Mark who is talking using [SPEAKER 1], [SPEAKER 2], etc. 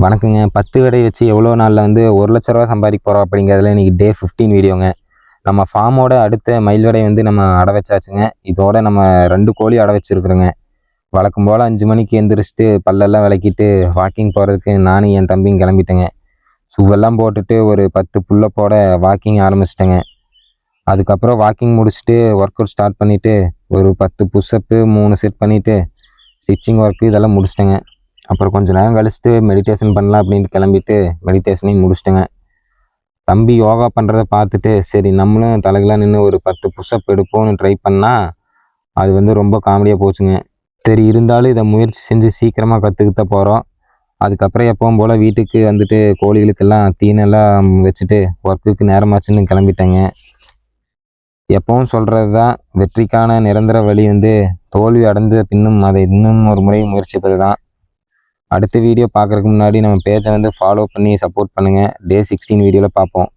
[SPEAKER 1] வணக்கங்க. 10 கடை வச்சு எவ்வளோ நாளில் வந்து ரூ. 1,00,000 சம்பாதிக்க போகிறோம் அப்படிங்கிறதுல இன்றைக்கி டே 15 வீடியோங்க. நம்ம ஃபார்மோட அடுத்த மயில்வடை வந்து நம்ம அடை வச்சாச்சுங்க. இதோட நம்ம 2 கோழி அடை வச்சுருக்குறோங்க. வழக்கம் போல் 5 மணிக்கு எந்திரிச்சிட்டு பல்லெல்லாம் விளக்கிட்டு வாக்கிங் போகிறதுக்கு நானும் என் தம்பியும் கிளம்பிட்டேங்க. ஷூவெல்லாம் போட்டுட்டு ஒரு 10 புல்லப்போட வாக்கிங் ஆரம்பிச்சிட்டேங்க. அதுக்கப்புறம் வாக்கிங் முடிச்சுட்டு ஒர்க் அவுட் ஸ்டார்ட் பண்ணிவிட்டு ஒரு 10 புஷ்அப்பு 3 செட் பண்ணிவிட்டு ஸ்டிச்சிங் ஒர்க்கு இதெல்லாம் முடிச்சிட்டேங்க. அப்புறம் கொஞ்சம் நேரம் கழிச்சிட்டு மெடிடேஷன் பண்ணலாம் அப்படின்ட்டு கிளம்பிட்டு மெடிடேஷனையும் முடிச்சிட்டேங்க. தம்பி யோகா பண்ணுறத பார்த்துட்டு சரி நம்மளும் தலைகளாக நின்று ஒரு 10 புஷ்அப் எடுப்போம்னு ட்ரை பண்ணால் அது வந்து ரொம்ப காமெடியாக போச்சுங்க. சரி இருந்தாலும் இதை முயற்சி செஞ்சு சீக்கிரமாக கற்றுக்கிட்ட போகிறோம். அதுக்கப்புறம் எப்பவும் போல் வீட்டுக்கு வந்துட்டு கோழிகளுக்கெல்லாம் தீனெல்லாம் வச்சுட்டு ஒர்க்குக்கு நேரமாச்சுன்னு கிளம்பிட்டேங்க. எப்பவும் சொல்கிறது தான், வெற்றிக்கான நிரந்தர வழி வந்து தோல்வி அடைந்த பின்னும் அதை இன்னும் ஒரு முறை முயற்சிப்பது தான். அடுத்த வீடியோ பார்க்குறதுக்கு முன்னாடி நம்ம பேஜை வந்து ஃபாலோ பண்ணி சப்போர்ட் பண்ணுங்கள். டே 16 வீடியோவில் பார்ப்போம்.